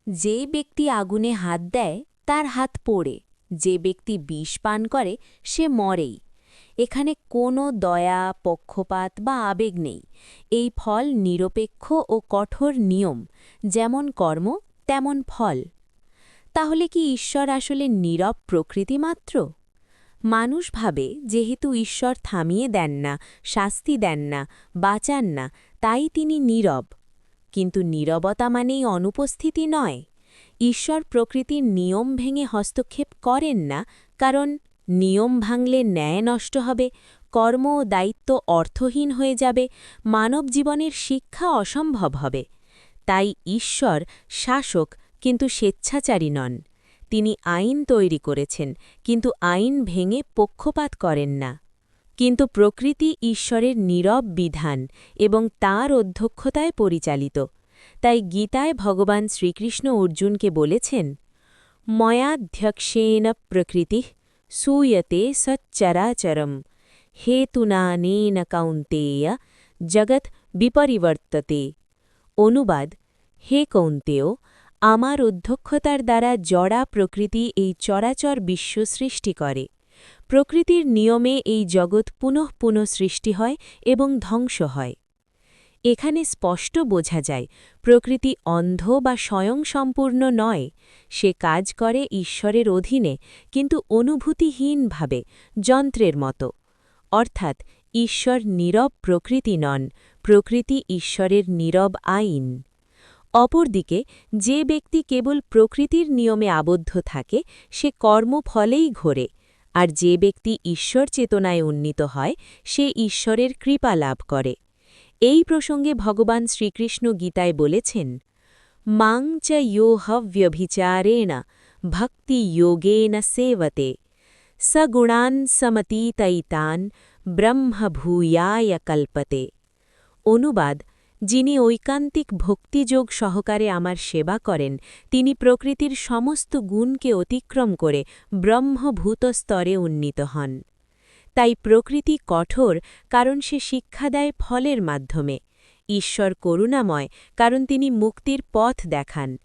যে ব্যক্তি আগুনে হাত দেয় তার হাত পোড়ে, যে ব্যক্তি বিষ পান করে সে মরেই। এখানে কোনো দয়া, পক্ষপাত বা আবেগ নেই। এই ফল নিরপেক্ষ ও কঠোর নিয়ম, যেমন কর্ম তেমন ফল। তাহলে কি ঈশ্বর আসলে নীরব প্রকৃতি মাত্র? মানুষ ভাবে যেহেতু ঈশ্বর থামিয়ে দেন না, শাস্তি দেন না, বাঁচান না, তাই তিনি নীরব। কিন্তু নীরবতা মানেই অনুপস্থিতি নয়। ঈশ্বর প্রকৃতির নিয়ম ভেঙে হস্তক্ষেপ করেন না, কারণ নিয়ম ভাঙলে ন্যায় নষ্ট হবে, কর্ম ও দায়িত্ব অর্থহীন হয়ে যাবে, মানব জীবনের শিক্ষা অসম্ভব হবে। তাই ঈশ্বর শাসক, কিন্তু স্বেচ্ছাচারী নন। তিনি আইন তৈরি করেছেন, কিন্তু আইন ভেঙে পক্ষপাত করেন না। কিন্তু প্রকৃতি ঈশ্বরের নীরব বিধান এবং তাঁর অধ্যক্ষতায় পরিচালিত। তাই গীতায় ভগবান শ্রীকৃষ্ণ অর্জুনকে বলেছেন, ময়াধ্যক্ষেণ প্রকৃতি सूयते সচ্চরাচরম হেতুনানেন কৌন্তেয় জগৎ বিপরিবর্ততে। অনুবাদ: হে কৌন্তেয়, আমার অধ্যক্ষতার দ্বারা জড়া প্রকৃতি এই চরাচর বিশ্ব সৃষ্টি করে। প্রকৃতির নিয়মে এই জগৎ পুনঃ পুনঃ সৃষ্টি হয় এবং ধ্বংস হয়। এখানে স্পষ্ট বোঝা যায় প্রকৃতি অন্ধ বা স্বয়ংসম্পূর্ণ নয়। সে কাজ করে ঈশ্বরের অধীনে, কিন্তু অনুভূতিহীনভাবে, যন্ত্রের মতো। অর্থাৎ ঈশ্বর নীরব প্রকৃতি নন, প্রকৃতি ঈশ্বরের নীরব আইন। অপরদিকে যে ব্যক্তি কেবল প্রকৃতির নিয়মে আবদ্ধ থাকে সে কর্মফলেই ঘোরে, আর যে ব্যক্তি ঈশ্বর চেতনায় উন্নীত হয় সে ঈশ্বরের কৃপা লাভ করে। এই প্রসঙ্গে ভগবান শ্রীকৃষ্ণ গীতায় বলেছেন, মাং চ ইয়ো হব্যভিচারেণ ভক্তি যোগেন সেবতে সগুণান সমতীতৈতান ব্রহ্মভূয়ায় কল্পতে। অনুবাদ: যিনি ঐকান্তিক ভক্তিযোগ সহকারে আমার সেবা করেন, তিনি প্রকৃতির সমস্ত গুণকে অতিক্রম করে ব্রহ্মভূত স্তরে উন্নীত হন। তাই প্রকৃতি কঠোর, কারণ সে শিক্ষা দেয় ফলের মাধ্যমে। ঈশ্বর করুণাময়, কারণ তিনি মুক্তির পথ দেখান।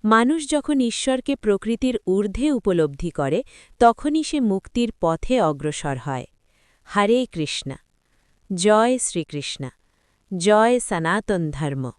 মানুষ যখন ঈশ্বরকে প্রকৃতির ঊর্ধ্বে উপলব্ধি করে, তখনই সে মুক্তির পথে অগ্রসর হয়। হরে কৃষ্ণ। জয় শ্রীকৃষ্ণ। জয় সনাতন ধর্ম।